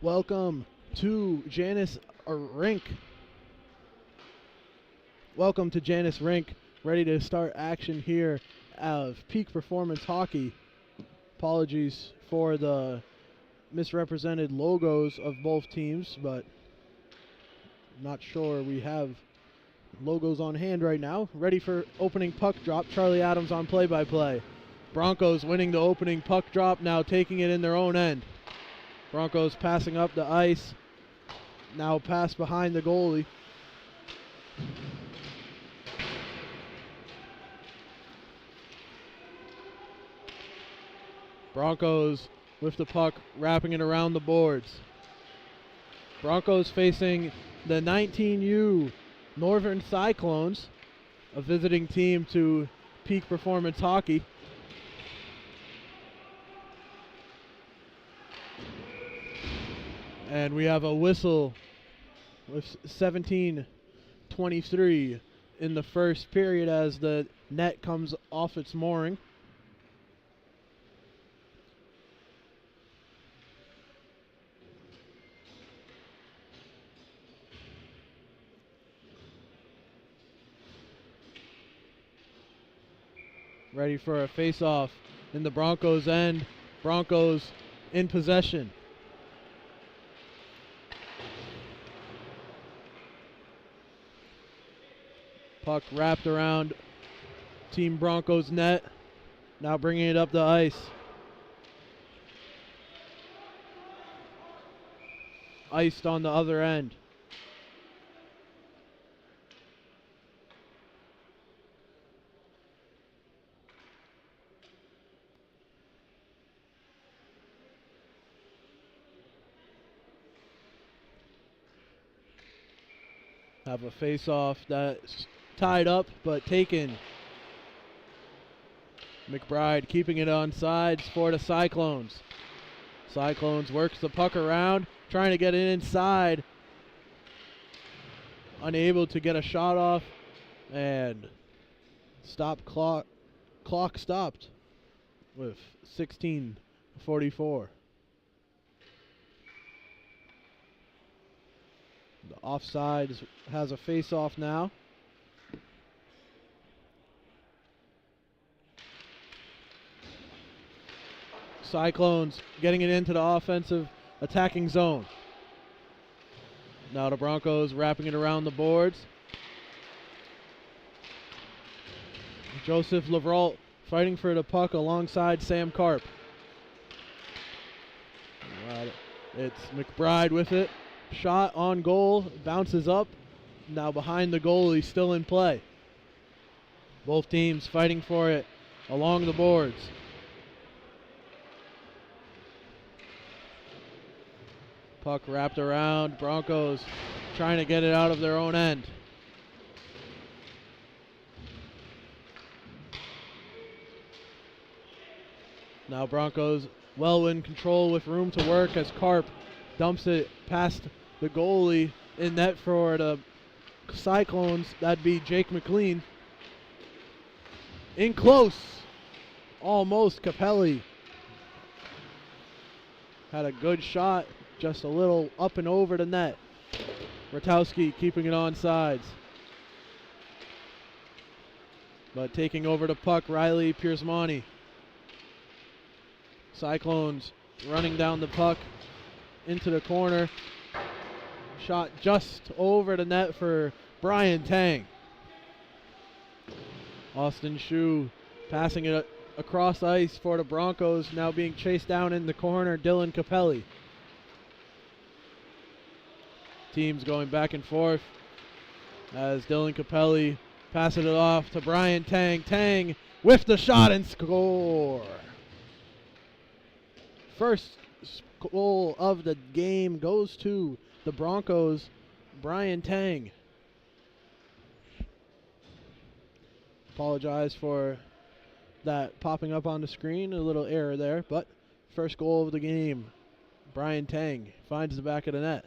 Welcome to Janas Rink. Welcome to Janas Rink. Ready to start action here of Peak Performance Hockey. Apologies for the misrepresented logos of both teams, but not sure we have logos on hand right now. Ready for opening puck drop. Charlie Adams on play-by-play. Broncos winning the opening puck drop, now taking it in their own end. Broncos passing up the ice. Now pass behind the goalie. Broncos with the puck, wrapping it around the boards. Broncos facing the 19U Northern Cyclones, a visiting team to Peak Performance Hockey. And we have a whistle with 17:23 in the first period as the net comes off its mooring. Ready for a face-off in the Broncos' end. Broncos in possession. Puck wrapped around Team Broncos net. Now bringing it up the ice. Iced on the other end. Have a face-off that's tied up but taken. McBride keeping it on sides for the Cyclones. Cyclones works the puck around, trying to get it inside. Unable to get a shot off, and clock stopped with 16:44. The offside has a face-off now. Cyclones getting it into the offensive attacking zone. Now the Broncos wrapping it around the boards. Joseph Lavralt fighting for the puck alongside Sam Karp. It's McBride with it. Shot on goal, bounces up. Now behind the goalie, still in play. Both teams fighting for it along the boards. Puck wrapped around. Broncos trying to get it out of their own end. Now Broncos well in control with room to work as Karp dumps it past the goalie in net for the Cyclones. That'd be Jake McLean. In close. Almost. Capelli had a good shot. Just a little up and over the net. Ratowski keeping it on sides. But taking over the puck, Riley Piersmani. Cyclones running down the puck into the corner. Shot just over the net for Brian Tang. Austin Shue passing it across ice for the Broncos. Now being chased down in the corner, Dylan Capelli. Teams going back and forth as Dylan Capelli passes it off to Brian Tang. Tang with the shot and score. First goal of the game goes to the Broncos, Brian Tang. Apologize for that popping up on the screen, a little error there, but first goal of the game, Brian Tang finds the back of the net.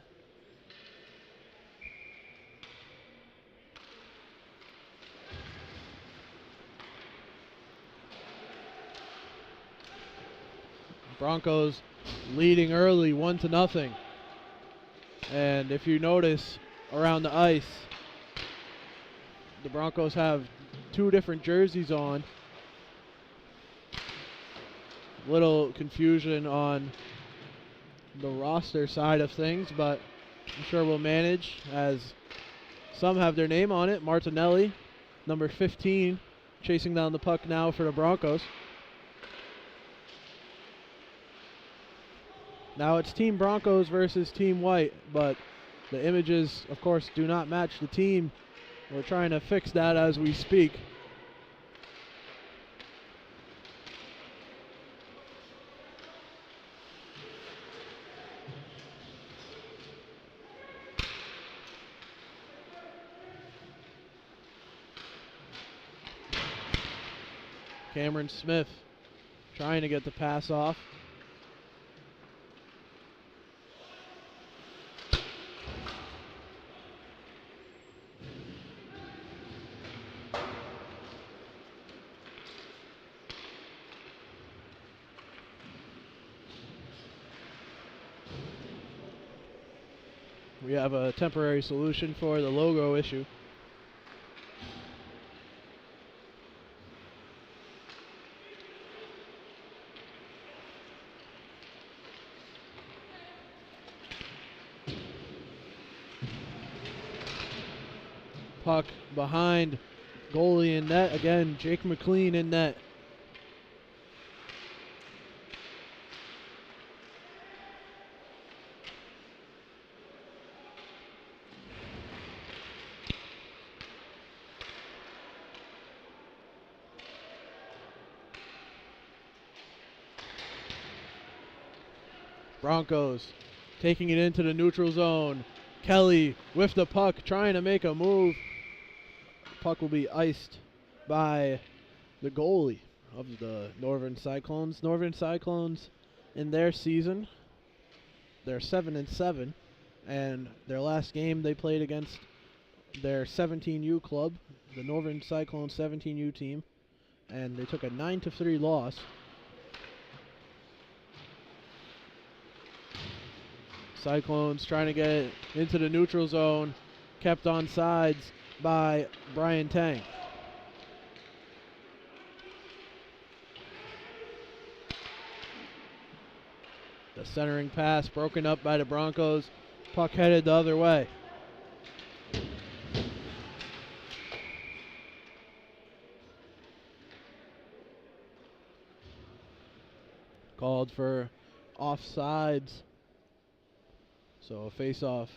Broncos leading early 1-0. And if you notice around the ice, the Broncos have two different jerseys on. Little confusion on the roster side of things, but I'm sure we'll manage as some have their name on it. Martinelli, number 15, chasing down the puck now for the Broncos. Now it's Team Broncos versus Team White, but the images, of course, do not match the team. We're trying to fix that as we speak. Cameron Smith trying to get the pass off. We have a temporary solution for the logo issue. Puck behind goalie in net. Again, Jake McLean in net. Broncos taking it into the neutral zone. Kelly with the puck, trying to make a move. Puck will be iced by the goalie of the Northern Cyclones. Northern Cyclones, in their season, they're 7-7, and their last game they played against their 17U club, the Northern Cyclones 17U team, and they took a 9-3 loss. Cyclones trying to get it into the neutral zone, kept on sides by Brian Tang. The centering pass broken up by the Broncos. Puck headed the other way. Called for offsides. So a face-off,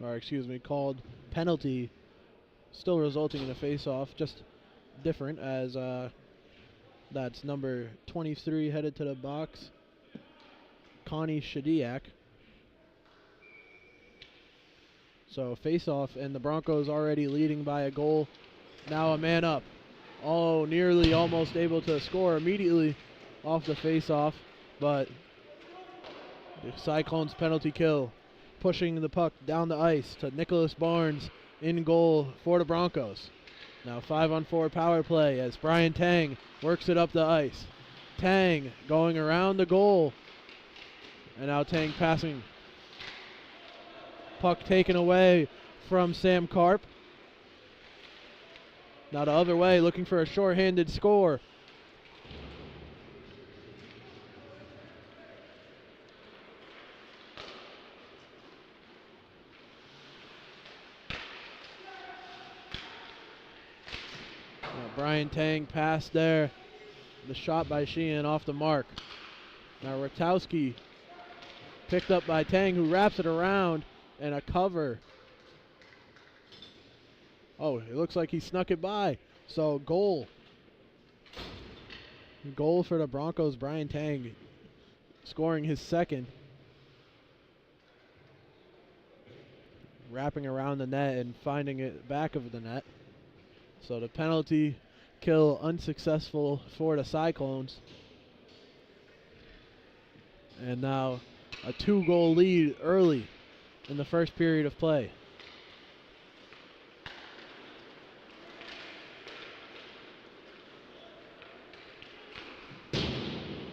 or excuse me, called penalty, still resulting in a face-off, just different as that's number 23 headed to the box, Connie Shadiak. So face-off, and the Broncos already leading by a goal. Now a man up. Oh, nearly almost able to score immediately off the face-off, but the Cyclones penalty kill, pushing the puck down the ice to Nicholas Barnes in goal for the Broncos. Now 5-on-4 power play as Brian Tang works it up the ice. Tang going around the goal, and now Tang passing. Puck taken away from Sam Karp. Now the other way, looking for a shorthanded score. Brian Tang passed there. The shot by Sheehan off the mark. Now Ratowski picked up by Tang, who wraps it around, and a cover. Oh, it looks like he snuck it by. So goal. Goal for the Broncos. Brian Tang scoring his second. Wrapping around the net and finding it back of the net. So the penalty kill unsuccessful for the Cyclones. And now a 2-goal lead early in the first period of play.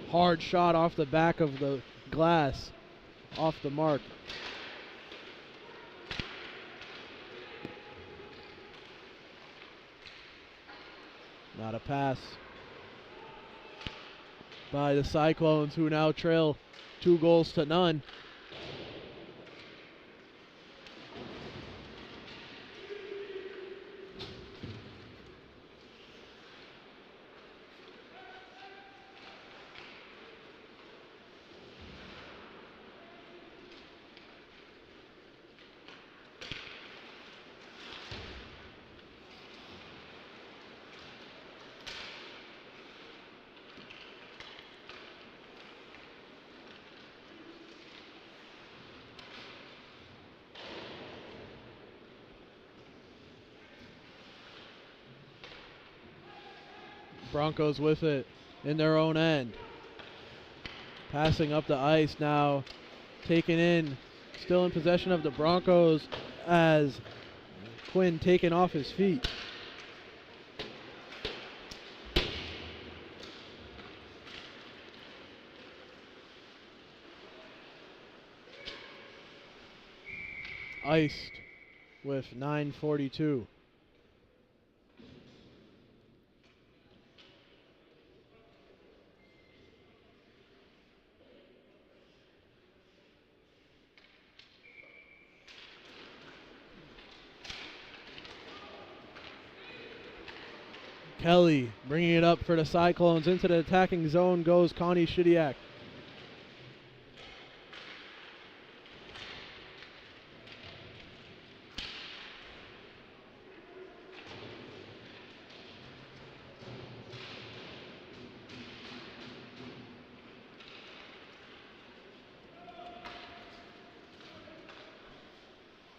Hard shot off the back of the glass, off the mark. Not a pass by the Cyclones, who now trail 2-0. Broncos with it in their own end. Passing up the ice now, taken in, still in possession of the Broncos as Quinn taken off his feet. iced with 9:42. Kelly bringing it up for the Cyclones. Into the attacking zone goes Connie Shidiak.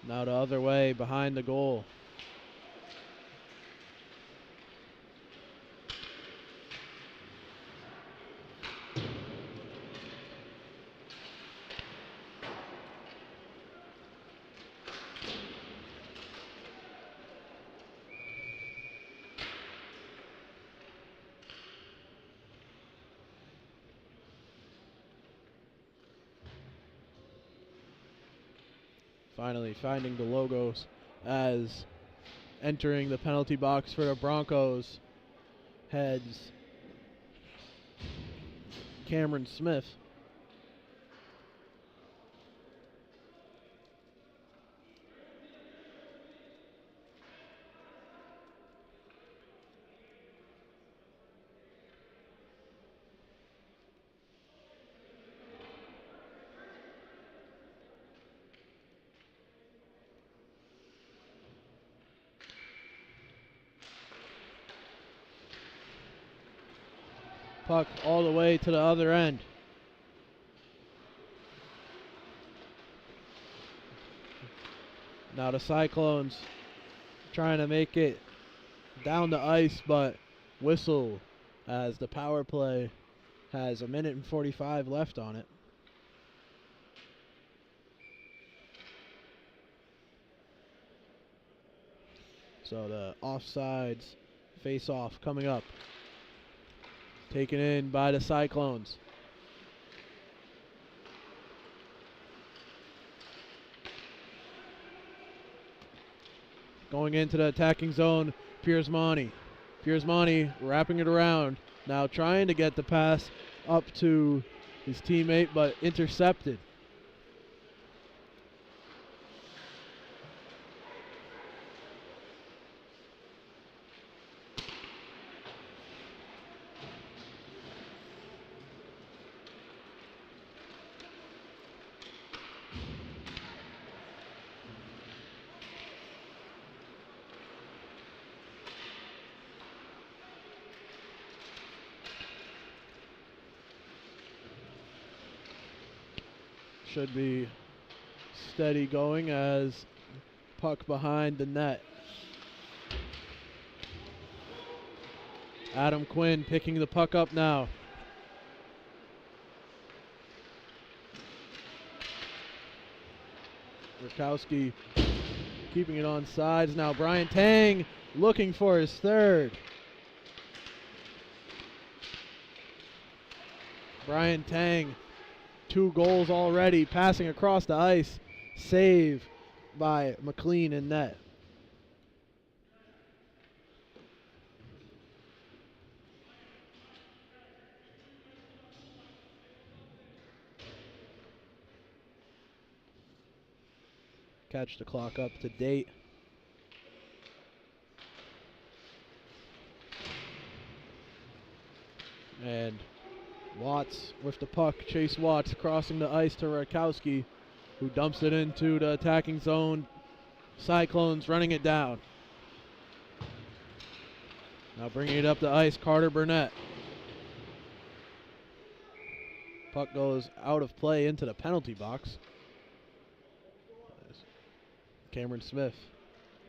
Now the other way, behind the goal. Finally finding the logos as entering the penalty box for the Broncos heads Cameron Smith. Puck all the way to the other end. Now the Cyclones trying to make it down the ice, but whistle as the power play has 1:45 left on it. So the offsides face-off coming up. Taken in by the Cyclones. Going into the attacking zone, Piersmani. Piersmani wrapping it around. Now trying to get the pass up to his teammate, but intercepted. Should be steady going as puck behind the net. Adam Quinn picking the puck up now. Rakowski keeping it on sides. Now Brian Tang looking for his third. Brian Tang, 2 goals already, passing across the ice. Save by McLean in net. Catch the clock up to date. And Watts with the puck. Chase Watts crossing the ice to Rakowski, who dumps it into the attacking zone. Cyclones running it down. Now bringing it up the ice, Carter Burnett. Puck goes out of play into the penalty box. Cameron Smith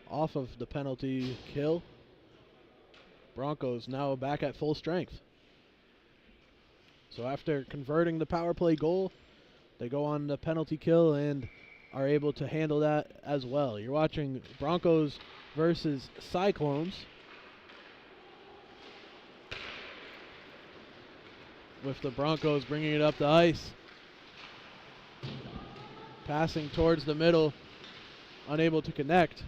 off of the penalty kill. Broncos now back at full strength. So after converting the power play goal, they go on the penalty kill and are able to handle that as well. You're watching Broncos versus Cyclones, with the Broncos bringing it up the ice. Passing towards the middle. unable to connect.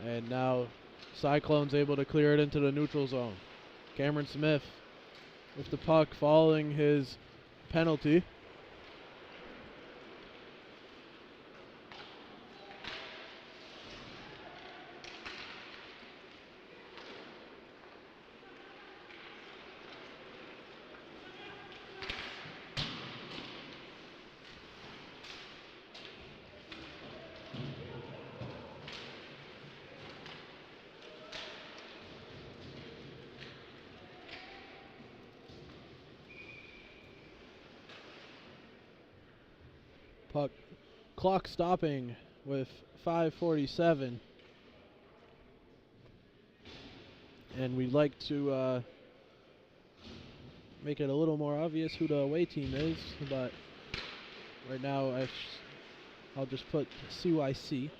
And now Cyclones able to clear it into the neutral zone. Cameron Smith with the puck following his penalty. Puck clock stopping with 5:47. And we'd like to make it a little more obvious who the away team is, but right now I'll just put CYC.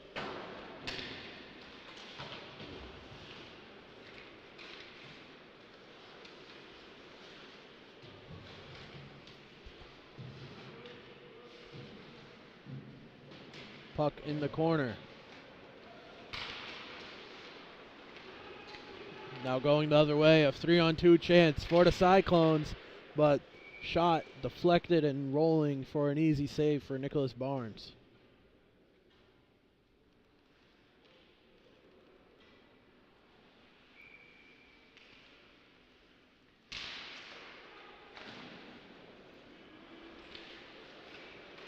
Puck in the corner. Now going the other way, a 3-on-2 chance for the Cyclones, but shot deflected and rolling for an easy save for Nicholas Barnes.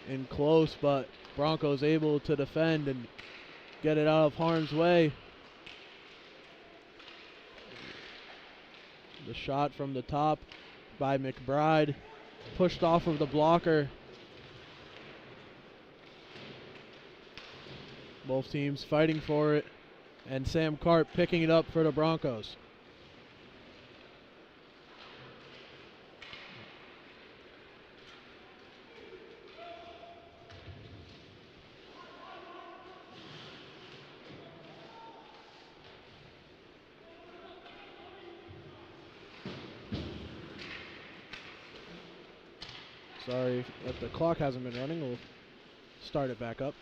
In close, but Broncos able to defend and get it out of harm's way. The shot from the top by McBride, pushed off of the blocker. Both teams fighting for it, and Sam Karp picking it up for the Broncos. Sorry that the clock hasn't been running. We'll start it back up.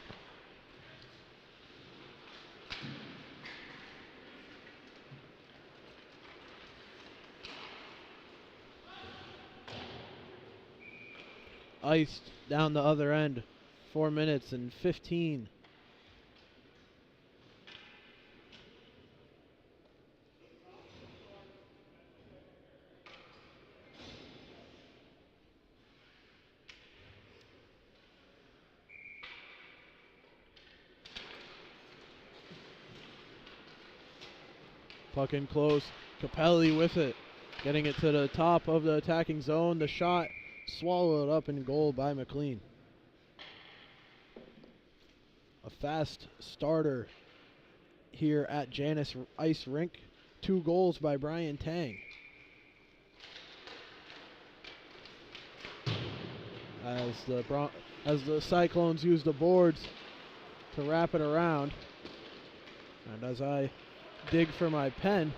Iced down the other end. 4 minutes and 15. Puck in close. Capelli with it. Getting it to the top of the attacking zone. The shot swallowed up in goal by McLean. A fast starter here at Janas Ice Rink. 2 goals by Brian Tang. As the Cyclones use the boards to wrap it around. And as I dig for my pen.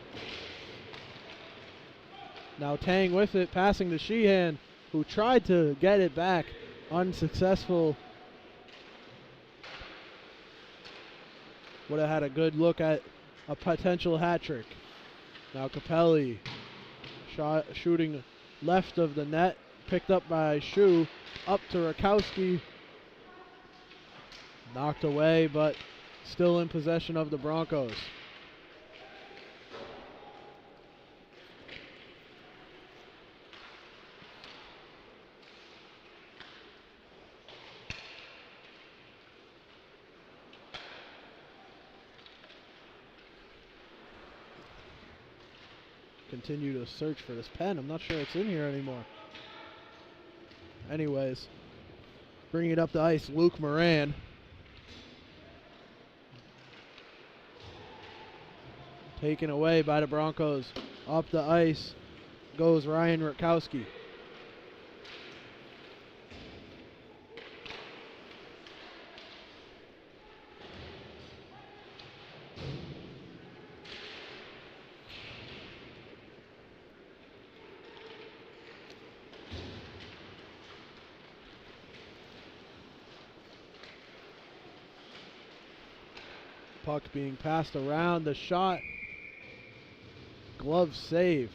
Now Tang with it, passing to Sheehan, who tried to get it back, unsuccessful. Would have had a good look at a potential hat trick. Now Capelli shooting left of the net, picked up by Shu, up to Rakowski. Knocked away, but still in possession of the Broncos. Continue to search for this pen. I'm not sure it's in here anymore. Anyways, bringing it up the ice, Luke Moran. Taken away by the Broncos. Up the ice goes Ryan Rutkowski. Puck being passed around. The shot. Glove save.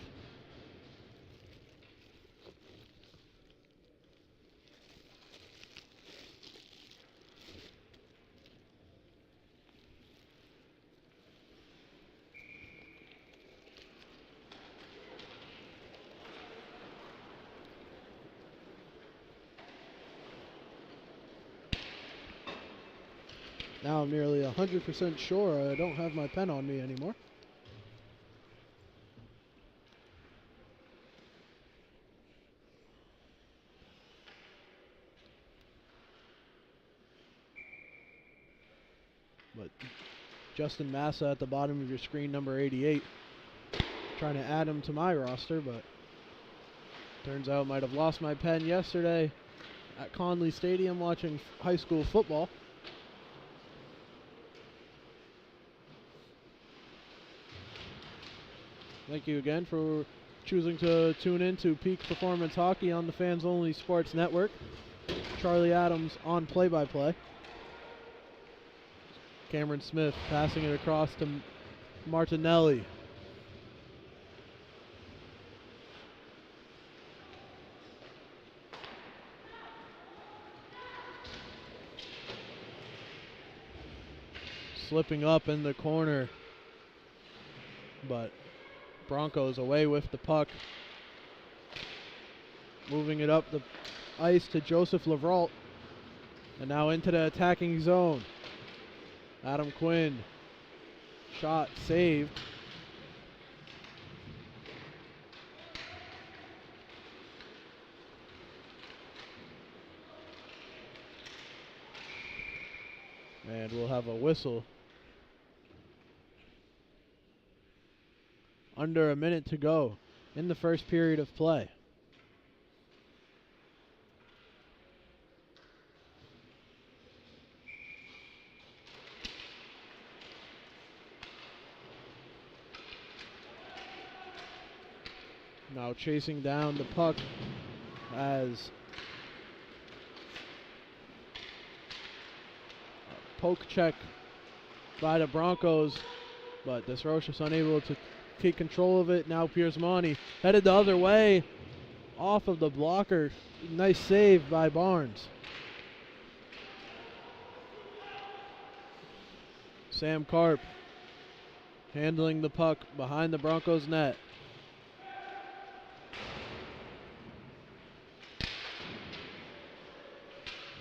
Now I'm nearly 100% sure I don't have my pen on me anymore. But Justin Massa at the bottom of your screen, number 88. Trying to add him to my roster, but turns out might have lost my pen yesterday at Conley Stadium watching high school football. Thank you again for choosing to tune in to Peak Performance Hockey on the Fans Only Sports Network. Charlie Adams on play-by-play. Cameron Smith passing it across to Martinelli. Slipping up in the corner, but Broncos away with the puck. Moving it up the ice to Joseph Lavralt, and now into the attacking zone. Adam Quinn, shot saved. And we'll have a whistle. Under a minute to go in the first period of play. Now chasing down the puck as a poke check by the Broncos, but Desroches unable to take control of it. Now Pierzmani headed the other way off of the blocker. Nice save by Barnes. Sam Karp handling the puck behind the Broncos net.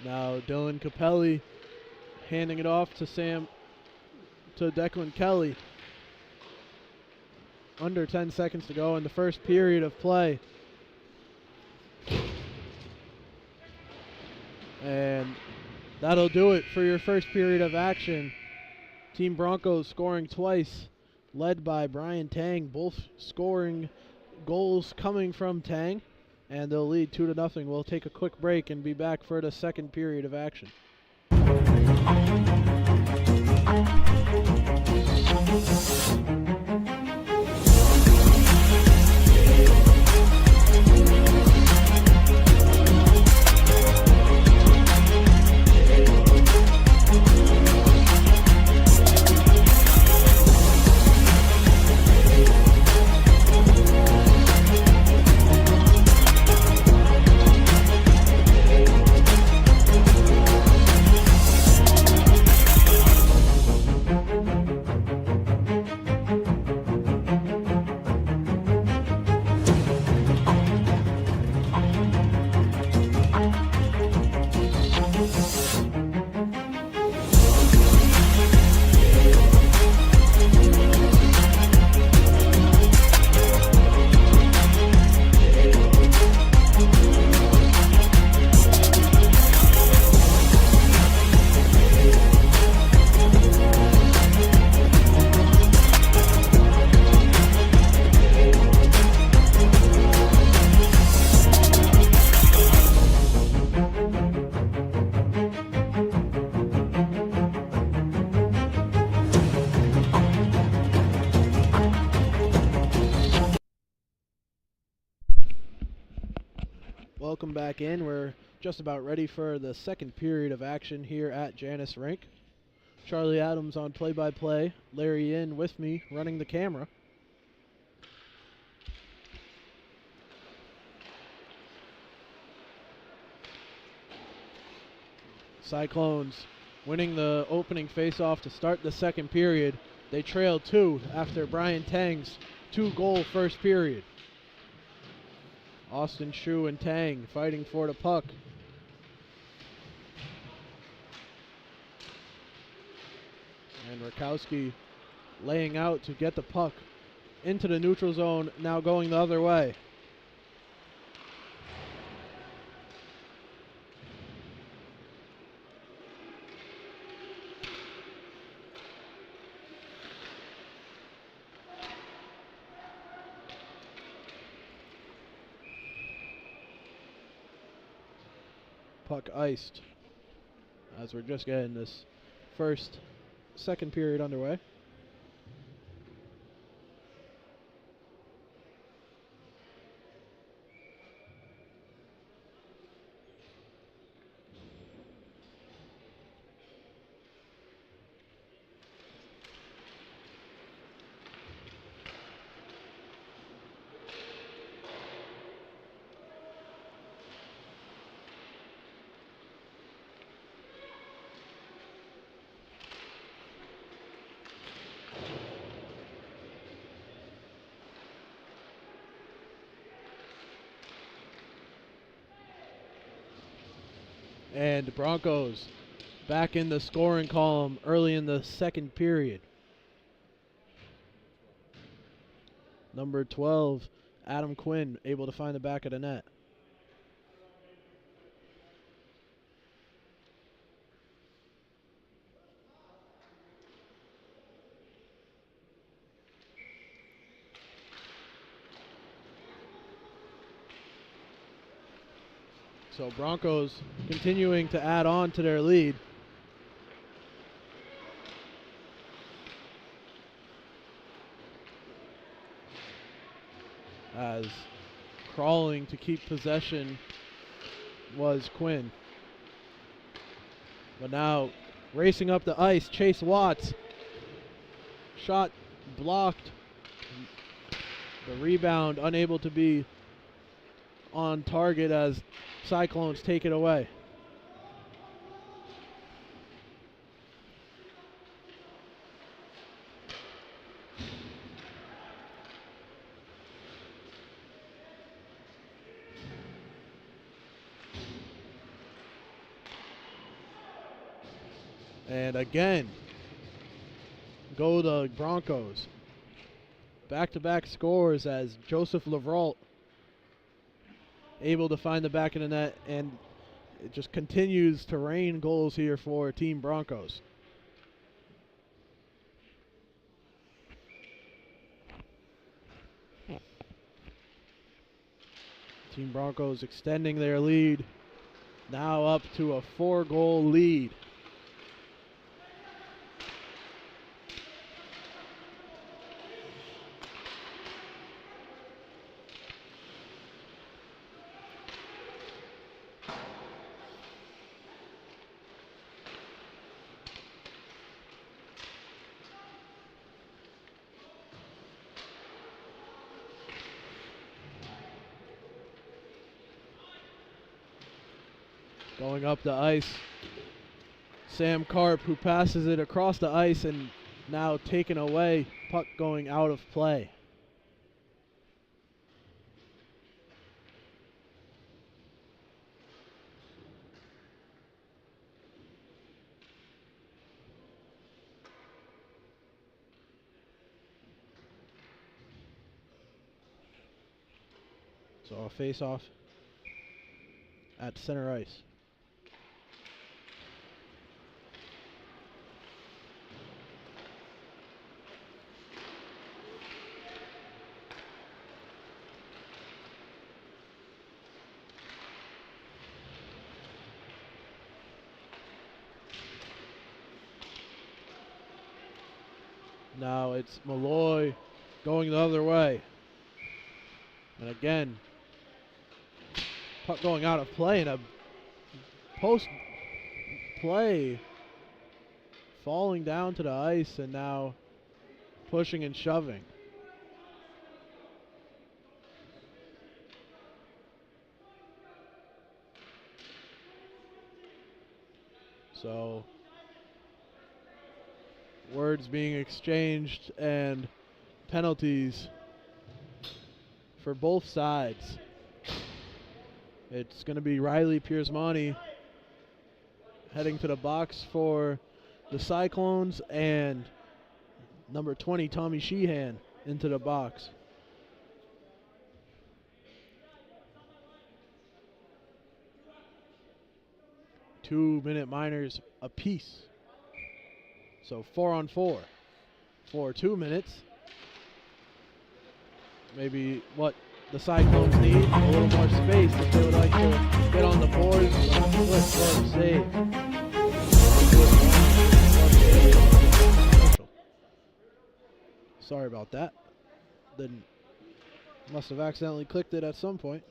Now Dylan Capelli handing it off to Declan Kelly. Under 10 seconds to go in the first period of play. And that'll do it for your first period of action. Team Broncos scoring twice, led by Brian Tang, both scoring goals coming from Tang, and they'll lead 2-0. We'll take a quick break and be back for the second period of action. Welcome back in. We're just about ready for the second period of action here at Janas Rink. Charlie Adams on play-by-play. Larry in with me, running the camera. Cyclones winning the opening faceoff to start the second period. They trail 2 after Brian Tang's 2-goal first period. Austin Shu and Tang fighting for the puck. And Rakowski laying out to get the puck into the neutral zone, now going the other way. Puck iced as we're just getting this second period underway. And Broncos back in the scoring column early in the second period. Number 12, Adam Quinn, able to find the back of the net. So Broncos continuing to add on to their lead. As crawling to keep possession was Quinn. But now racing up the ice, Chase Watts. Shot blocked. The rebound unable to be on target as Cyclones take it away. And again, go the Broncos. Back-to-back scores as Joseph Lavrault able to find the back of the net, and it just continues to rain goals here for Team Broncos. Team Broncos extending their lead, now up to a 4-goal lead. Going up the ice, Sam Karp, who passes it across the ice and now taken away, puck going out of play. So a face-off at center ice. Now it's Malloy going the other way. And again, puck going out of play, and a post-play falling down to the ice and now pushing and shoving. So, words being exchanged and penalties for both sides. It's going to be Riley Piersmani heading to the box for the Cyclones, and number 20, Tommy Sheehan, into the box. Two-minute minors apiece. So 4-on-4 for 2 minutes. Maybe what the Cyclones need, a little more space if they would like to get on the boards. Good save. Sorry about that. Then must have accidentally clicked it at some point.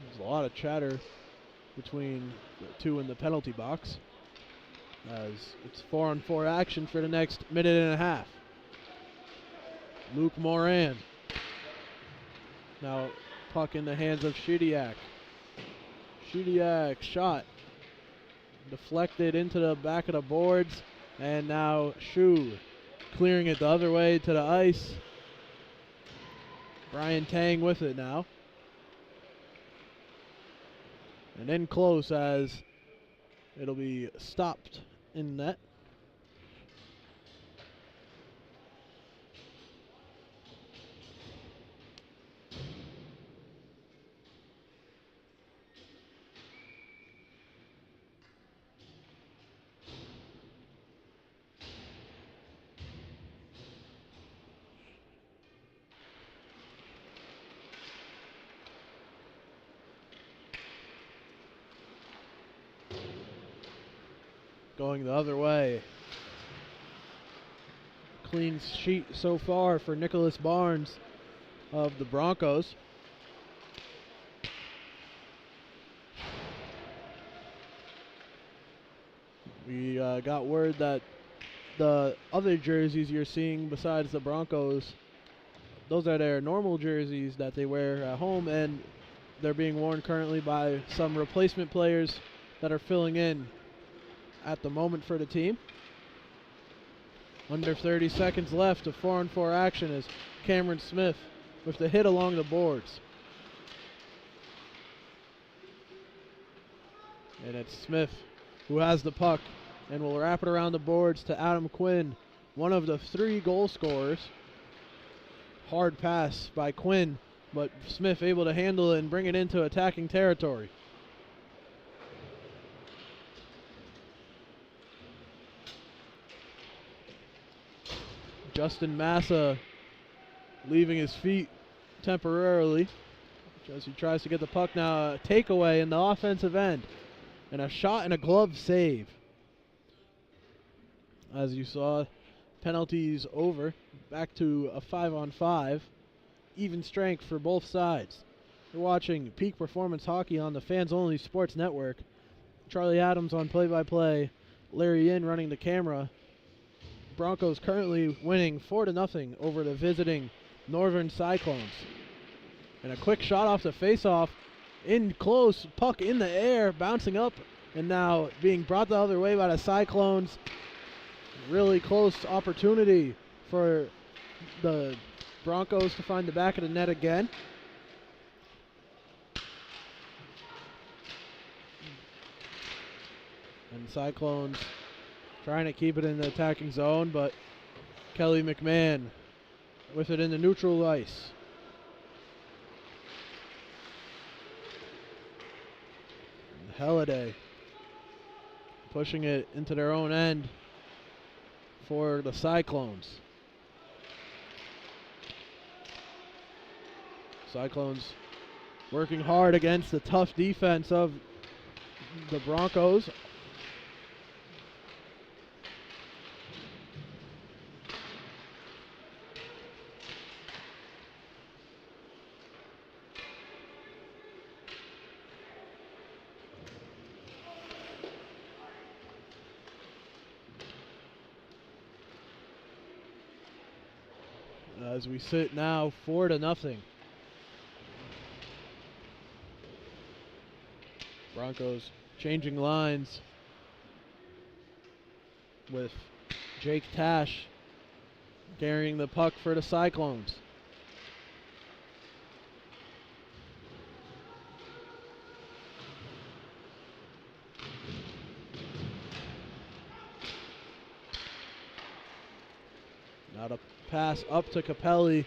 There's a lot of chatter between the two in the penalty box, as it's 4-on-4 action for the next minute and a half. Luke Moran. Now puck in the hands of Shidiak. Shidiak shot. Deflected into the back of the boards. And now Shu clearing it the other way to the ice. Brian Tang with it now. And in close as it'll be stopped in net. Going the other way. Clean sheet so far for Nicholas Barnes of the Broncos. We got word that the other jerseys you're seeing besides the Broncos, those are their normal jerseys that they wear at home, and they're being worn currently by some replacement players that are filling in at the moment for the team. Under 30 seconds left of 4-on-4 action as Cameron Smith with the hit along the boards. And it's Smith who has the puck and will wrap it around the boards to Adam Quinn, one of the 3 goal scorers. Hard pass by Quinn, but Smith able to handle it and bring it into attacking territory. Justin Massa leaving his feet temporarily as he tries to get the puck now. A takeaway in the offensive end and a shot and a glove save. As you saw, penalties over. Back to a 5-on-5. Even strength for both sides. You're watching Peak Performance Hockey on the Fans Only Sports Network. Charlie Adams on play-by-play. Larry Yin running the camera. Broncos currently winning 4-0 over the visiting Northern Cyclones. And a quick shot off the face-off. In close, puck in the air, bouncing up, and now being brought the other way by the Cyclones. Really close opportunity for the Broncos to find the back of the net again. And Cyclones trying to keep it in the attacking zone, but Kelly McMahon with it in the neutral ice. And Halliday pushing it into their own end for the Cyclones. Cyclones working hard against the tough defense of the Broncos. as we sit now 4-0. Broncos changing lines with Jake Tash carrying the puck for the Cyclones. Now to pass up to Capelli.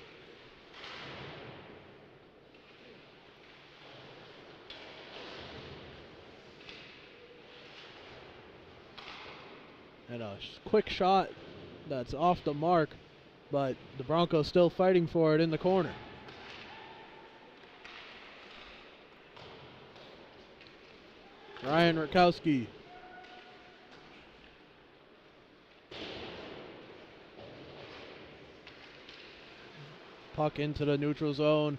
And a quick shot that's off the mark, but the Broncos still fighting for it in the corner. Ryan Rakowski. Puck into the neutral zone.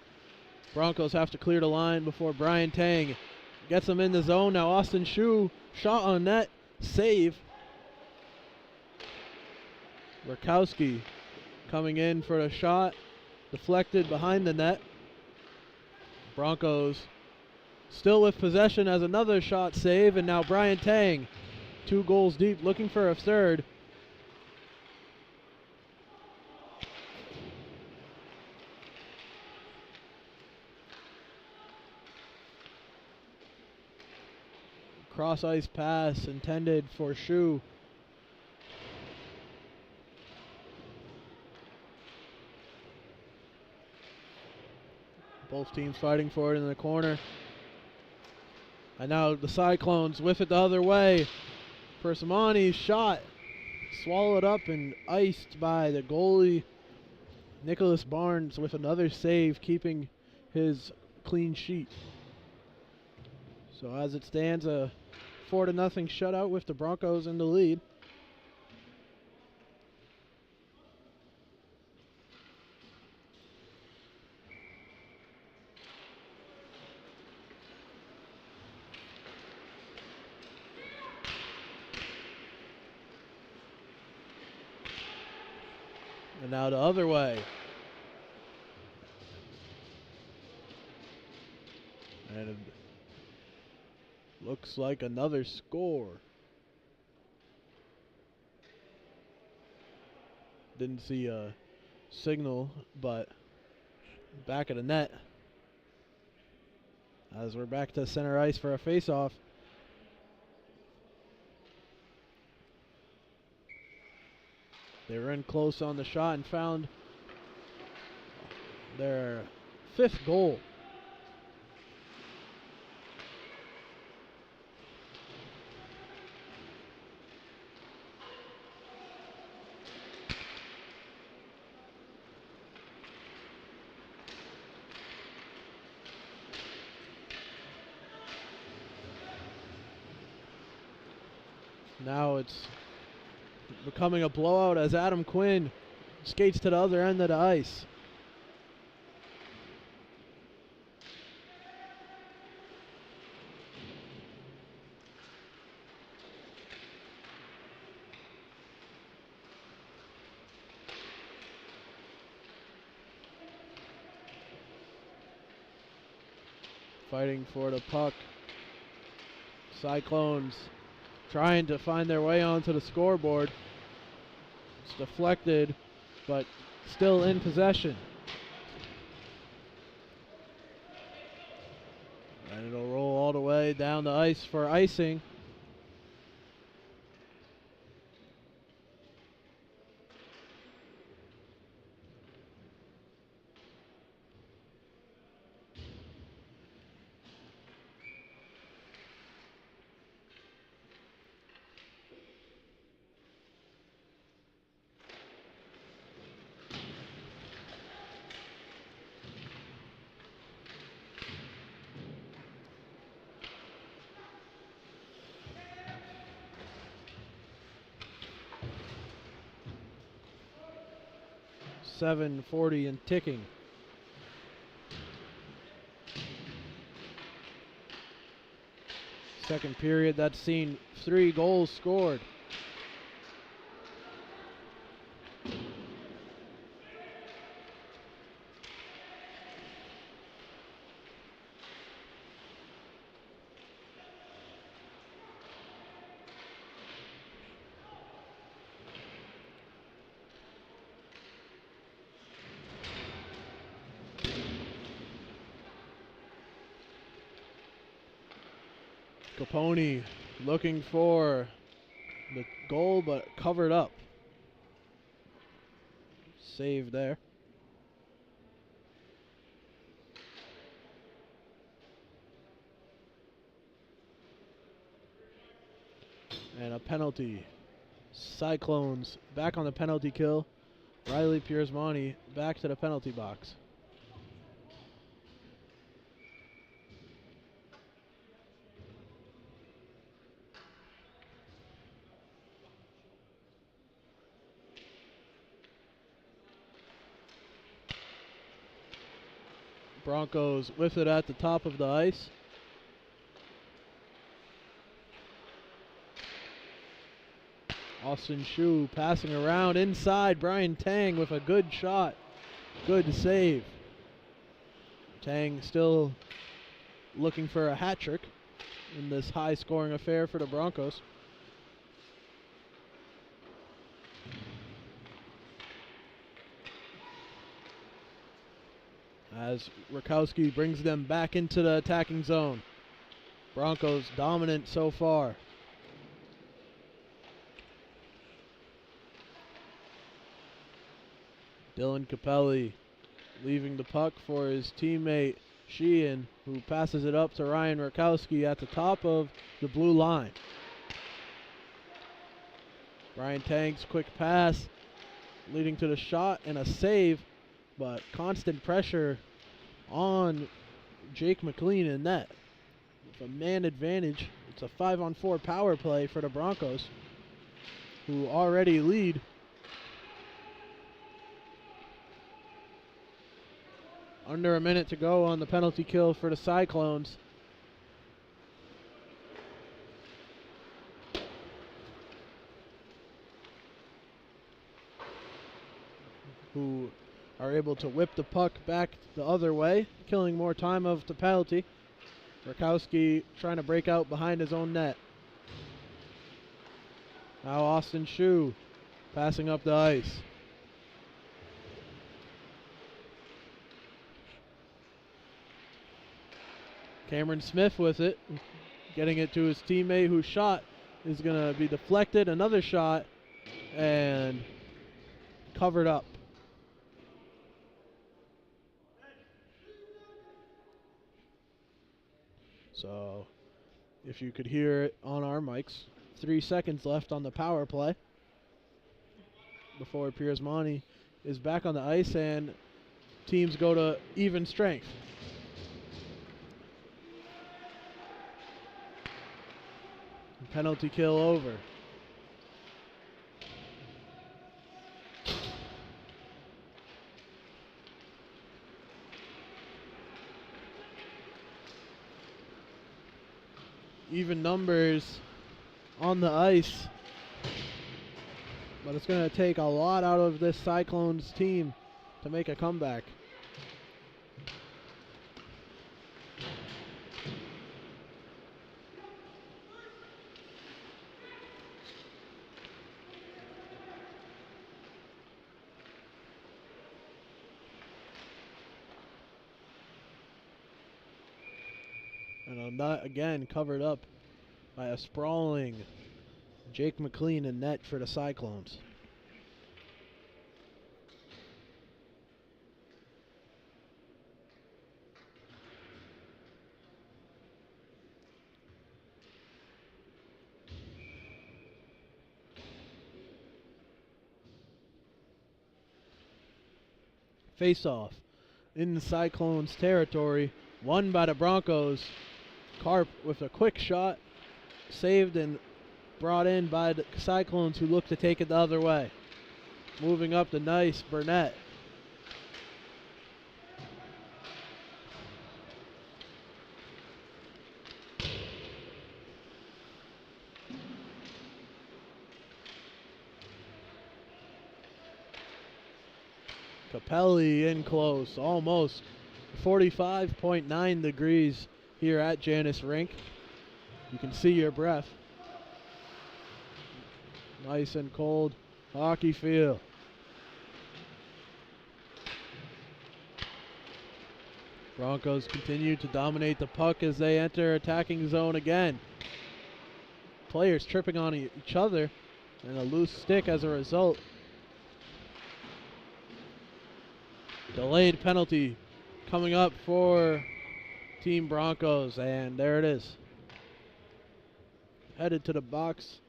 Broncos have to clear the line before Brian Tang gets them in the zone. Now Austin Shue, shot on net, save. Rakowski coming in for a shot, deflected behind the net. Broncos still with possession as another shot save, and now Brian Tang, 2 goals deep, looking for a third. Cross ice pass intended for Shue. Both teams fighting for it in the corner. And now the Cyclones whiff it the other way. Persimani's shot swallowed up and iced by the goalie. Nicholas Barnes with another save, keeping his clean sheet. So as it stands, a 4-0 shutout with the Broncos in the lead. And now the other way. And it looks like another score. Didn't see a signal, but back of the net. As we're back to center ice for a face-off. They were in close on the shot and found their 5th goal. Now it's becoming a blowout as Adam Quinn skates to the other end of the ice. Fighting for the puck. Cyclones trying to find their way onto the scoreboard. It's deflected, but still in possession. And it'll roll all the way down the ice for icing. .740 and ticking. Second period, that's seen 3 goals scored. Capone looking for the goal, but covered up. Save there. And a penalty. Cyclones back on the penalty kill. Riley Piersmani back to the penalty box. Broncos with it at the top of the ice. Austin Shu passing around inside. Brian Tang with a good shot. Good save. Tang still looking for a hat trick in this high scoring affair for the Broncos. As Rakowski brings them back into the attacking zone. Broncos dominant so far. Dylan Capelli leaving the puck for his teammate Sheehan, who passes it up to Ryan Rakowski at the top of the blue line. Brian Tang's quick pass leading to the shot and a save, but constant pressure on Jake McLean in net. With a man advantage, it's a 5-on-4 power play for the Broncos, who already lead. Under a minute to go on the penalty kill for the Cyclones. Who are able to whip the puck back the other way, killing more time of the penalty. Rakowski trying to break out behind his own net. Now Austin Shu passing up the ice. Cameron Smith with it, getting it to his teammate, whose shot is going to be deflected. Another shot and covered up. So, if you could hear it on our mics, 3 seconds left on the power play before Piersmani is back on the ice and teams go to even strength. Penalty kill over. Even numbers on the ice, but it's going to take a lot out of this Cyclones team to make a comeback. And that again covered up by a sprawling Jake McLean in net for the Cyclones. Face-off in the Cyclones territory, won by the Broncos. Karp with a quick shot, saved and brought in by the Cyclones, who look to take it the other way. Moving up the nice Burnett. Capelli in close, almost 45.9 degrees here at Janas Rink. You can see your breath. Nice and cold hockey field. Broncos continue to dominate the puck as they enter attacking zone again. players tripping on each other and a loose stick as a result. Delayed penalty coming up for Team Broncos, and there it is. Headed to the box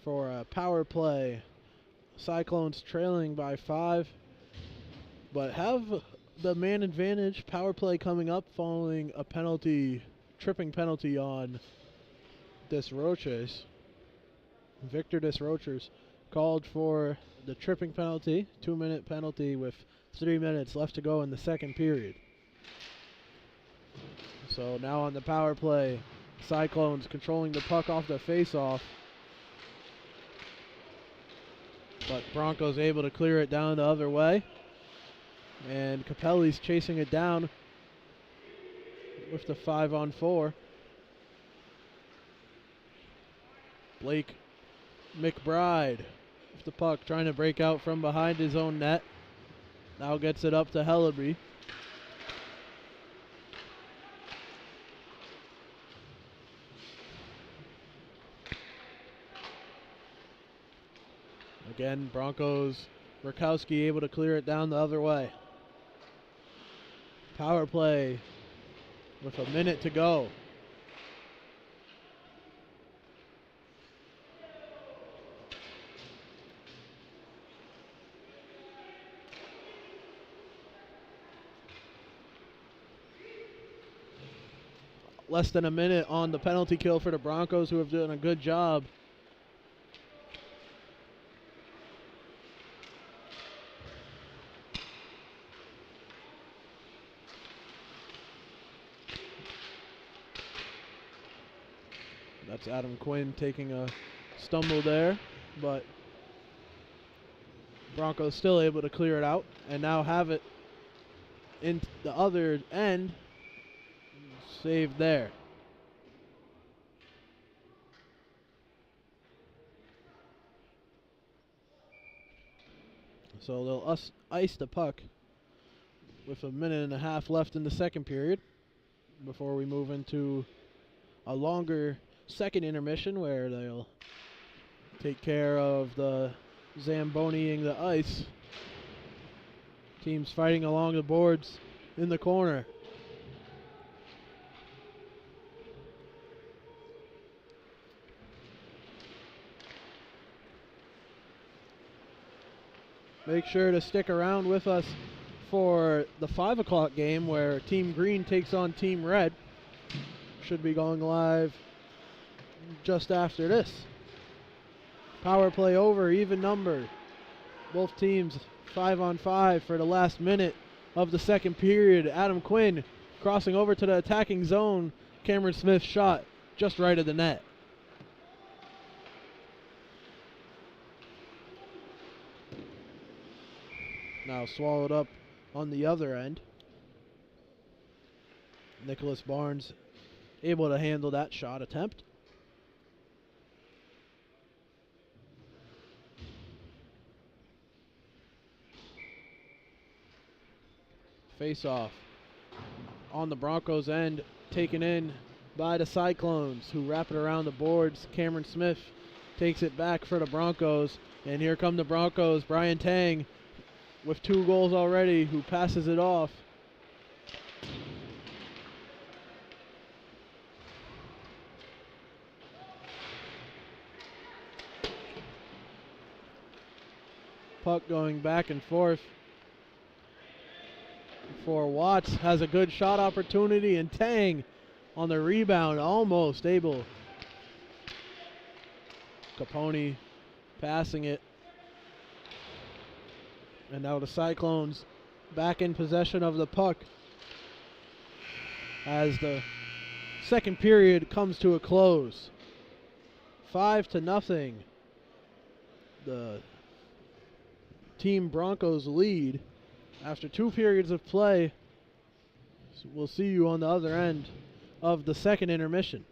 for a power play. Cyclones trailing by 5, but have the man advantage. Power play coming up following a penalty, tripping penalty on Desroches. Victor Desroches called for the tripping penalty, 2-minute penalty with 3 minutes left to go in the second period. So now on the power play, Cyclones controlling the puck off the face-off. But Broncos able to clear it down the other way. And Capelli's chasing it down with the 5-on-4. Blake McBride with the puck, trying to break out from behind his own net. Now gets it up to Hellaby. Again, Broncos, Rakowski able to clear it down the other way. Power play with a minute to go. Less than a minute on the penalty kill for the Broncos, who have done a good job. That's Adam Quinn taking a stumble there, but Broncos still able to clear it out and now have it in the other end. Saved there. So they'll ice the puck with a minute and a half left in the second period before we move into a longer second intermission where they'll take care of the Zamboniing the ice. Teams fighting along the boards in the corner. Make sure to stick around with us for the 5 o'clock game where Team Green takes on Team Red. Should be going live just after this. Power play over, even number. Both teams 5-on-5 for the last minute of the second period. Adam Quinn crossing over to the attacking zone. Cameron Smith shot just right of the net. Now swallowed up on the other end. Nicholas Barnes able to handle that shot attempt. Face off on the Broncos end, taken in by the Cyclones, who wrap it around the boards. Cameron Smith takes it back for the Broncos, and here come the Broncos. Brian Tang with 2 goals already, who passes it off. Puck going back and forth for Watts. Has a good shot opportunity, and Tang on the rebound, almost able. Capone passing it. And now the Cyclones back in possession of the puck as the second period comes to a close. 5-0. The Team Broncos lead after 2 periods of play. So we'll see you on the other end of the second intermission.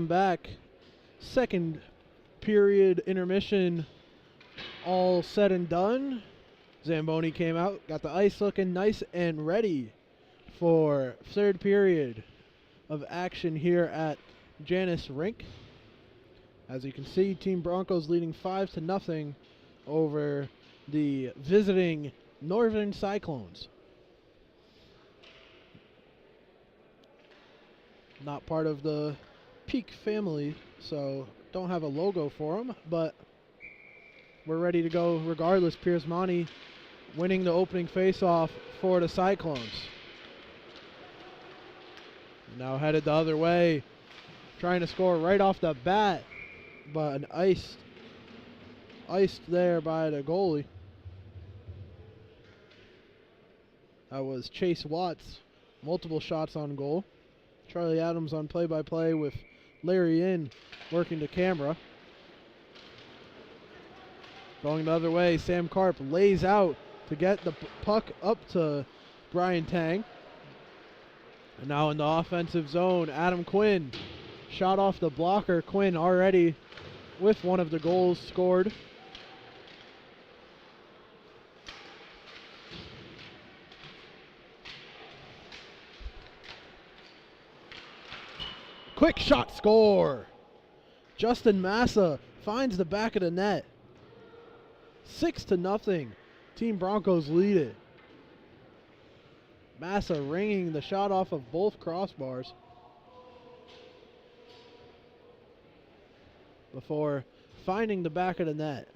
back. Second period intermission all said and done. Zamboni came out, got the ice looking nice and ready for third period of action here at Janas Rink. As you can see, Team Broncos leading 5-0 over the visiting Northern Cyclones. Not part of the Peak family, so don't have a logo for them, but we're ready to go regardless. Piers Monty winning the opening face-off for the Cyclones. Now headed the other way, trying to score right off the bat, but an iced there by the goalie. That was Chase Watts, multiple shots on goal. Charlie Adams on play-by-play with Larry In working the camera. Going the other way, Sam Karp lays out to get the puck up to Brian Tang. And now in the offensive zone, Adam Quinn. Shot off the blocker. Quinn already with one of the goals scored. Quick shot score. Justin Massa finds the back of the net. 6-0. Team Broncos lead it. Massa ringing the shot off of both crossbars before finding the back of the net.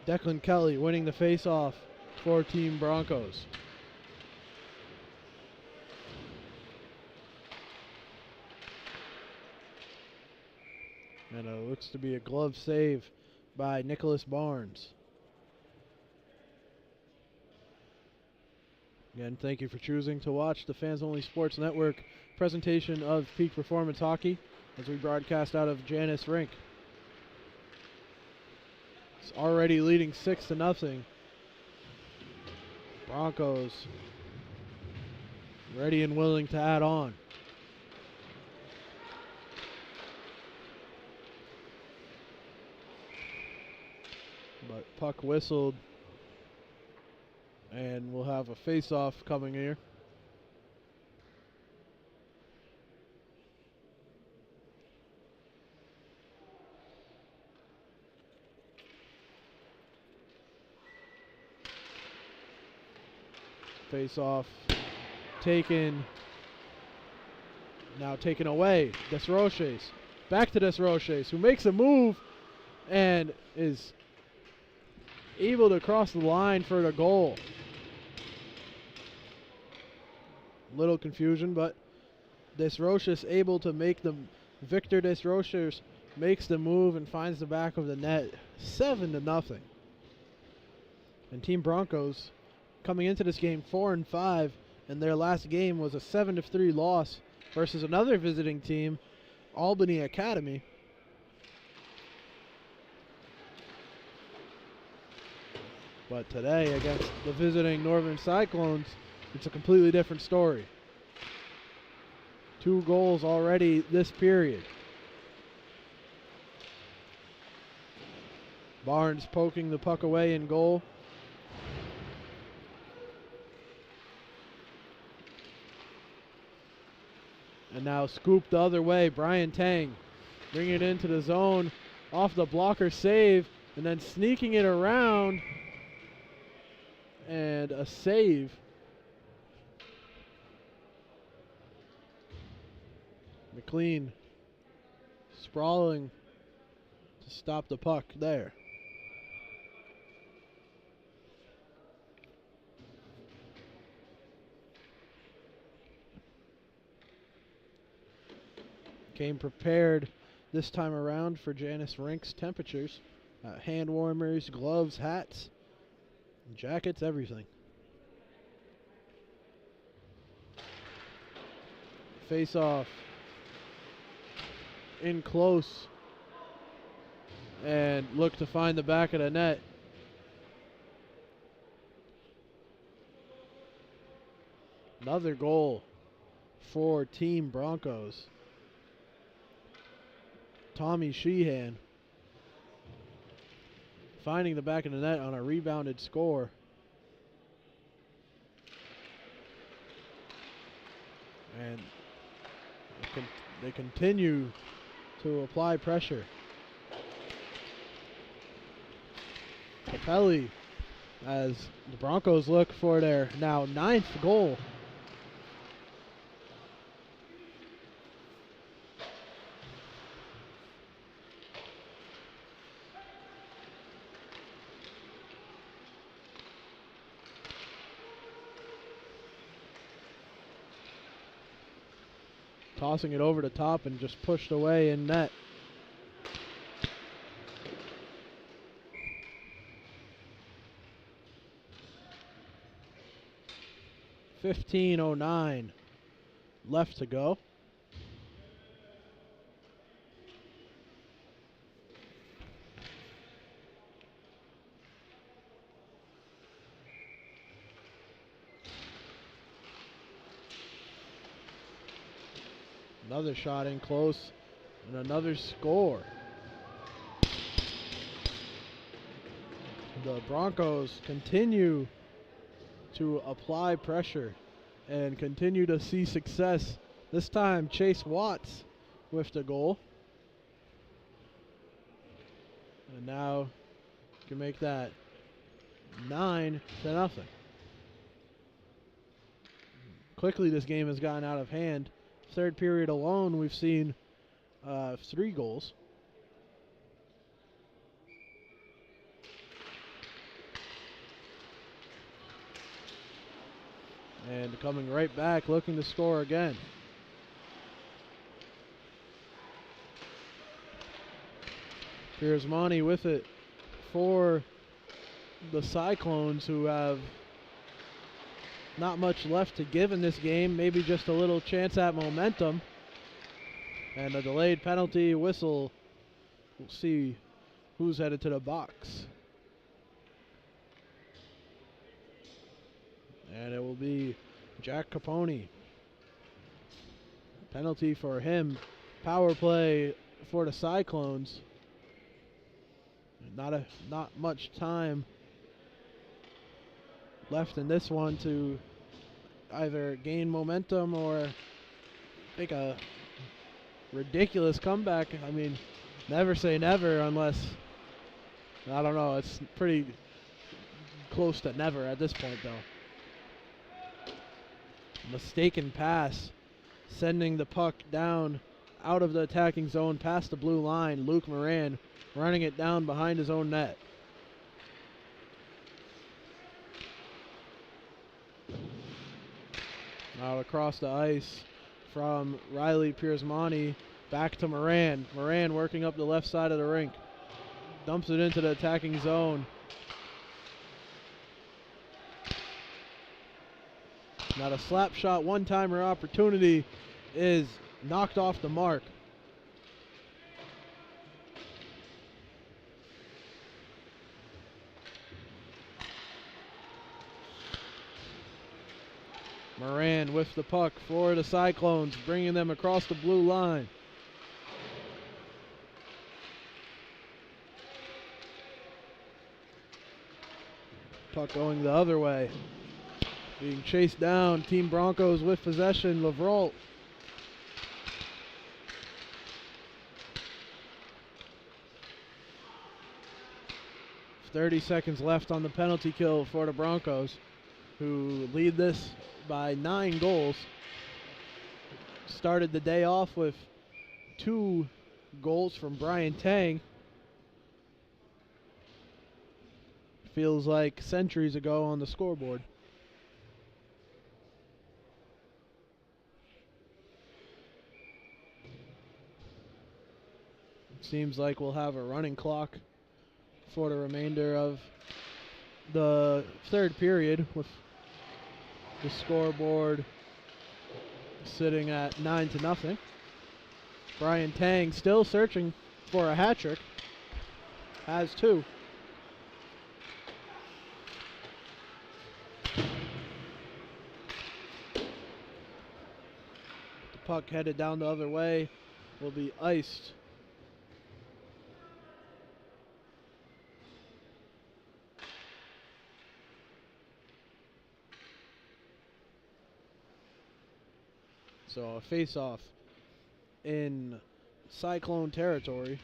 Declan Kelly winning the face-off for Team Broncos. And it looks to be a glove save by Nicholas Barnes. Again, thank you for choosing to watch the Fans Only Sports Network presentation of Peak Performance Hockey as we broadcast out of Janas Rink. It's already leading 6-0. Broncos ready and willing to add on. But puck whistled, and we'll have a face-off coming here. Face-off taken, now taken away. Desroches, back to Desroches, who makes a move and is able to cross the line for the goal. Little confusion, but Desroches able to make the Victor Desroches makes the move and finds the back of the net. 7-0. And Team Broncos coming into this game 4-5, and their last game was a 7-3 loss versus another visiting team, Albany Academy. But today, against the visiting Northern Cyclones, it's a completely different story. 2 goals already this period. Barnes poking the puck away in goal. And now scooped the other way, Brian Tang bringing it into the zone off the blocker save and then sneaking it around. And a save. McLean sprawling to stop the puck there. Came prepared this time around for Janas Rink's temperatures. Hand warmers, gloves, hats, jackets, everything. Face off. In close. and look to find the back of the net. Another goal for Team Broncos. Tommy Sheehan finding the back of the net on a rebounded score. And they continue to apply pressure. Capelli, as the Broncos look for their now 9th goal. Tossing it over the top and just pushed away in net. .15:09 left to go. Another shot in close and another score. The Broncos continue to apply pressure and continue to see success. This time Chase Watts with the goal. And now can make that 9-0. Quickly this game has gotten out of hand. Third period alone, we've seen 3 goals. And coming right back, looking to score again. Piersmani with it for the Cyclones, who have not much left to give in this game, maybe just a little chance at momentum. And a delayed penalty whistle. We'll see who's headed to the box. And it will be Jack Capone. Penalty for him. Power play for the Cyclones. Not much time left in this one to either gain momentum or make a ridiculous comeback. I mean, never say never unless, I don't know, it's pretty close to never at this point though. Mistaken pass, sending the puck down out of the attacking zone past the blue line. Luke Moran running it down behind his own net. Now across the ice from Riley Piersmani back to Moran. Moran working up the left side of the rink. Dumps it into the attacking zone. Now the slap shot one-timer opportunity is knocked off the mark. Moran with the puck for the Cyclones, bringing them across the blue line. Puck going the other way. Being chased down. Team Broncos with possession. Lavralt. .30 left on the penalty kill for the Broncos, who lead this by 9 goals. Started the day off with 2 goals from Brian Tang. Feels like centuries ago on the scoreboard. Seems like we'll have a running clock for the remainder of the third period, with the scoreboard sitting at 9-0. Brian Tang still searching for a hat trick. Has two. The puck headed down the other way will be iced. So a face-off in Cyclone territory.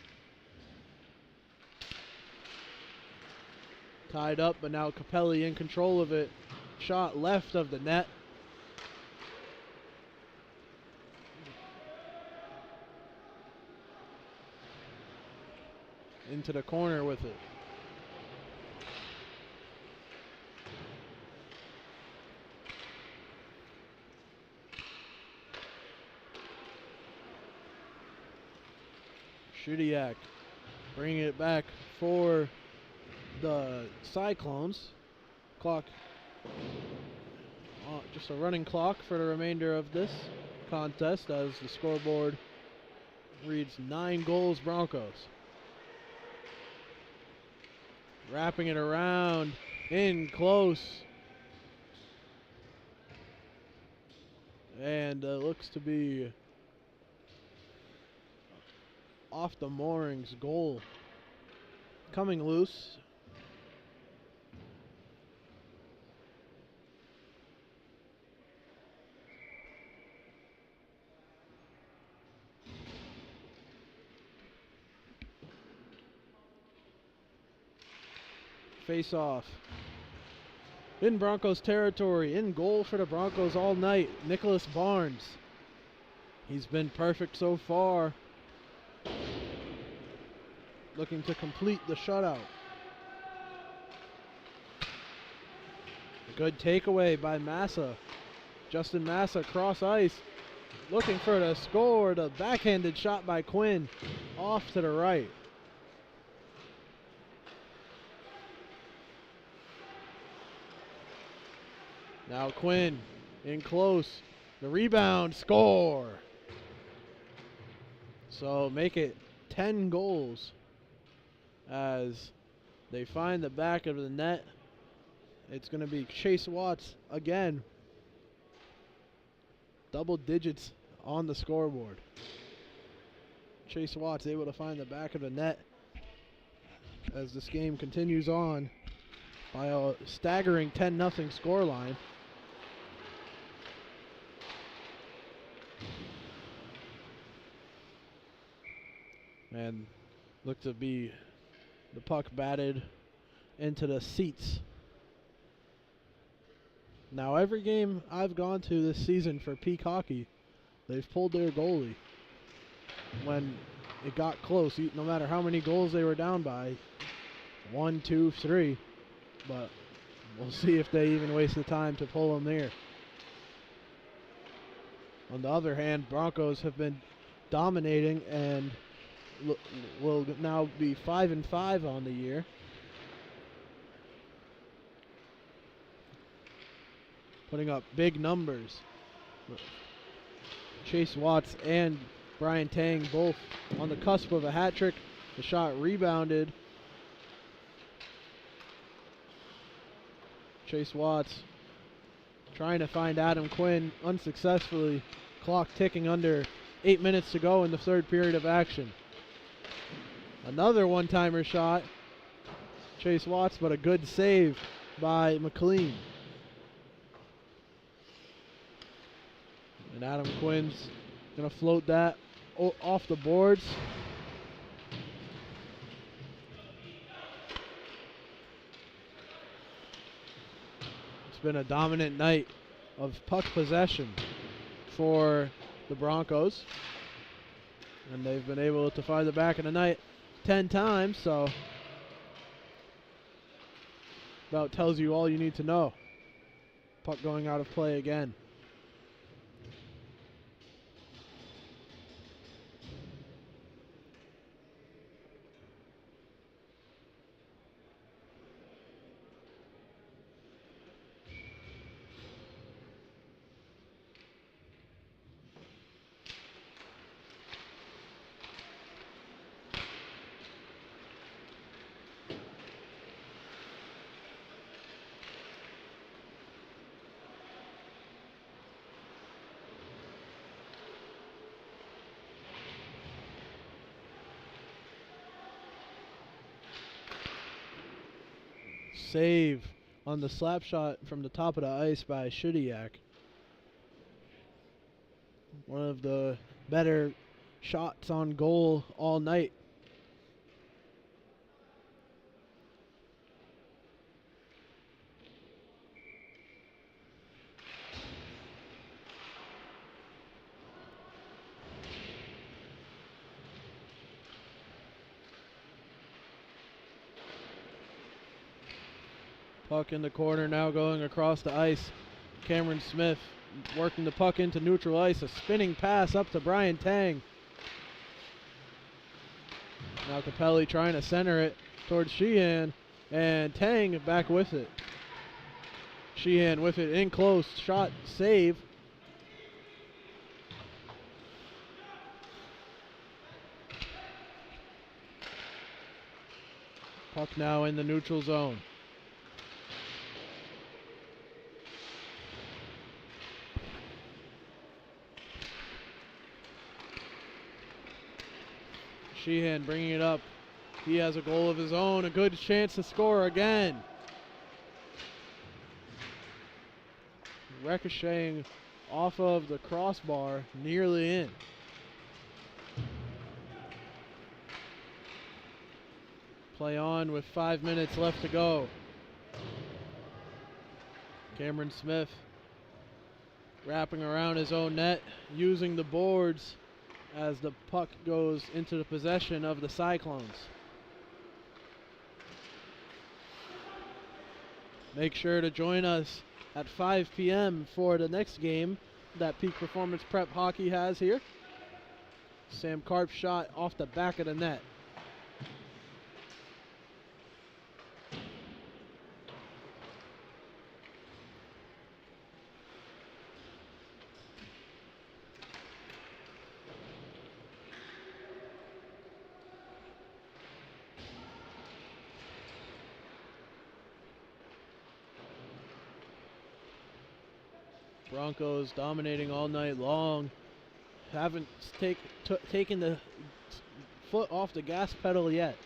Tied up, but now Capelli in control of it. Shot left of the net. Into the corner with it. Shudiak bringing it back for the Cyclones. Clock, just a running clock for the remainder of this contest as the scoreboard reads 9 goals Broncos. Wrapping it around, in close. And looks to be off the moorings goal. Coming loose. Face off. In Broncos territory, in goal for the Broncos all night, Nicholas Barnes. He's been perfect so far. Looking to complete the shutout. A good takeaway by Massa. Justin Massa cross ice. Looking for the score. The backhanded shot by Quinn. Off to the right. Now Quinn in close. The rebound, score. So make it 10 goals as they find the back of the net. It's going to be Chase Watts again. Double digits on the scoreboard. Chase Watts able to find the back of the net as this game continues on by a staggering 10-0 scoreline. And look to be the puck batted into the seats. Now every game I've gone to this season for Peak Hockey, they've pulled their goalie when it got close, no matter how many goals they were down by, 1, 2, 3. But we'll see if they even waste the time to pull them there. On the other hand, Broncos have been dominating and will now be 5-5 on the year. Putting up big numbers. Chase Watts and Brian Tang both on the cusp of a hat trick. The shot rebounded. Chase Watts trying to find Adam Quinn unsuccessfully. Clock ticking, under 8 minutes to go in the third period of action. Another one-timer shot. Chase Watts, but a good save by McLean. And Adam Quinn's going to float that off the boards. It's been a dominant night of puck possession for the Broncos. And they've been able to find the back of the net 10 times, so about tells you all you need to know. Puck going out of play again. Save on the slap shot from the top of the ice by Shudiak. One of the better shots on goal all night. Puck in the corner now going across the ice. Cameron Smith working the puck into neutral ice. A spinning pass up to Brian Tang. Now Capelli trying to center it towards Sheehan. And Tang back with it. Sheehan with it in close. Shot, save. Puck now in the neutral zone. Sheehan bringing it up. He has a goal of his own. A good chance to score again. Ricocheting off of the crossbar, nearly in. Play on with 5 minutes left to go. Cameron Smith wrapping around his own net, using the boards as the puck goes into the possession of the Cyclones. Make sure to join us at 5 p.m. for the next game that Peak Performance Prep Hockey has here. Sam Karp's shot off the back of the net. Broncos dominating all night long. Haven't taken the foot off the gas pedal yet.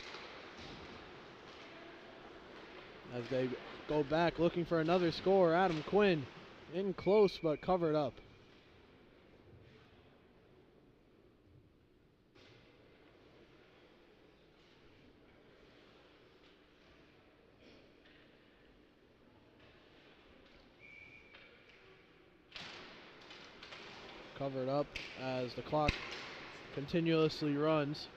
As they go back looking for another score, Adam Quinn in close but covered up. Covered up as the clock continuously runs.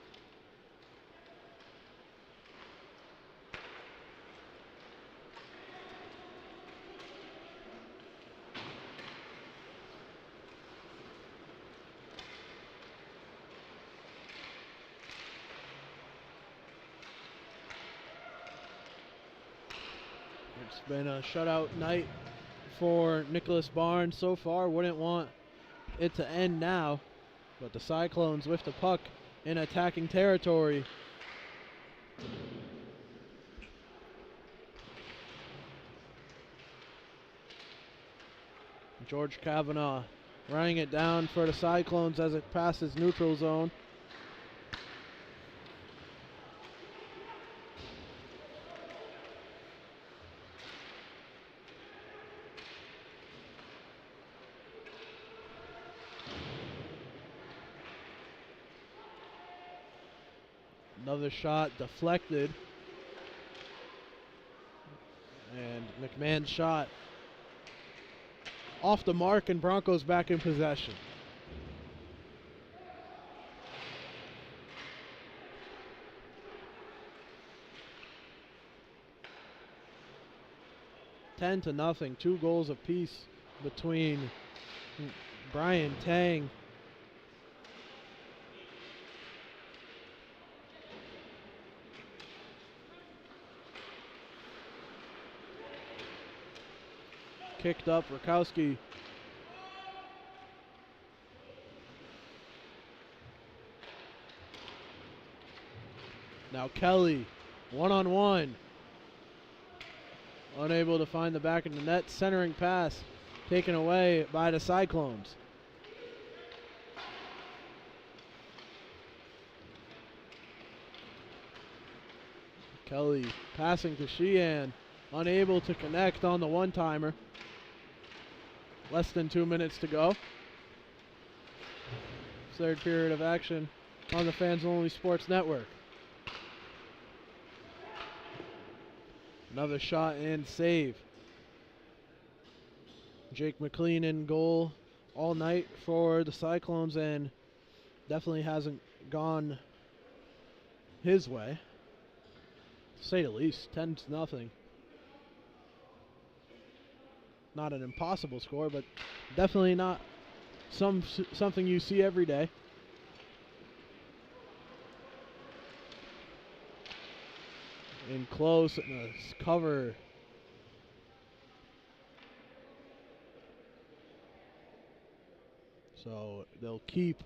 It's been a shutout night for Nicholas Barnes so far. Wouldn't want it to end now, but the Cyclones with the puck in attacking territory. George Kavanaugh running it down for the Cyclones as it passes neutral zone. Another shot deflected. And McMahon's shot off the mark, and Broncos back in possession. Ten to nothing, 2 goals apiece between Brian Tang kicked up. Rakowski now Kelly one-on-one, unable to find the back of the net. Centering pass taken away by the Cyclones. Kelly passing to Sheehan. unable to connect on the one-timer. Less than 2 minutes to go. Third period of action on the Fans Only Sports Network. Another shot and save. Jake McLean in goal all night for the Cyclones, and definitely hasn't gone his way, to say the least. 10-0. Not an impossible score, but definitely not something you see every day. In close, and a cover. So they'll keep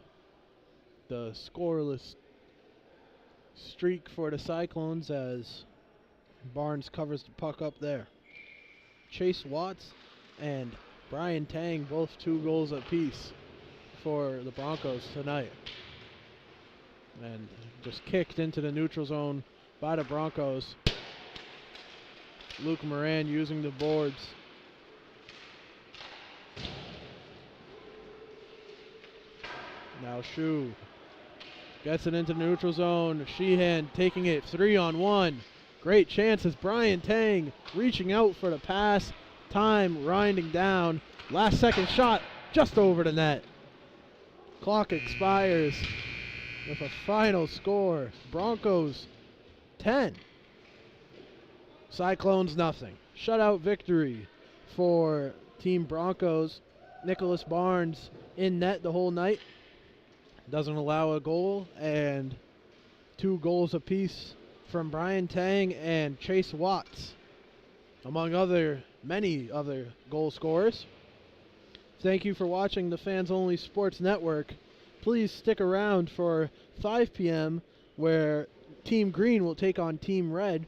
the scoreless streak for the Cyclones as Barnes covers the puck up there. Chase Watts and Brian Tang, both 2 goals apiece for the Broncos tonight. And just kicked into the neutral zone by the Broncos. Luke Moran using the boards. Now Shu gets it into the neutral zone. Sheehan taking it 3-on-1. Great chances. Brian Tang reaching out for the pass. Time winding down. Last second shot just over the net. Clock expires with a final score. Broncos 10. Cyclones nothing. Shutout victory for Team Broncos. Nicholas Barnes in net the whole night. Doesn't allow a goal, and 2 goals apiece from Brian Tang and Chase Watts, among many other goal scorers. Thank you for watching the Fans Only Sports Network. Please stick around for 5 p.m. where Team Green will take on Team Red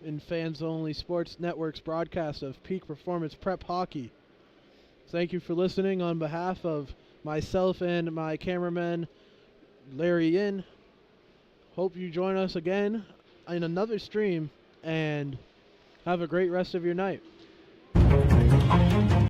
in Fans Only Sports Network's broadcast of Peak Performance Prep Hockey. Thank you for listening on behalf of myself and my cameraman, Larry Yin. Hope you join us again in another stream, and have a great rest of your night.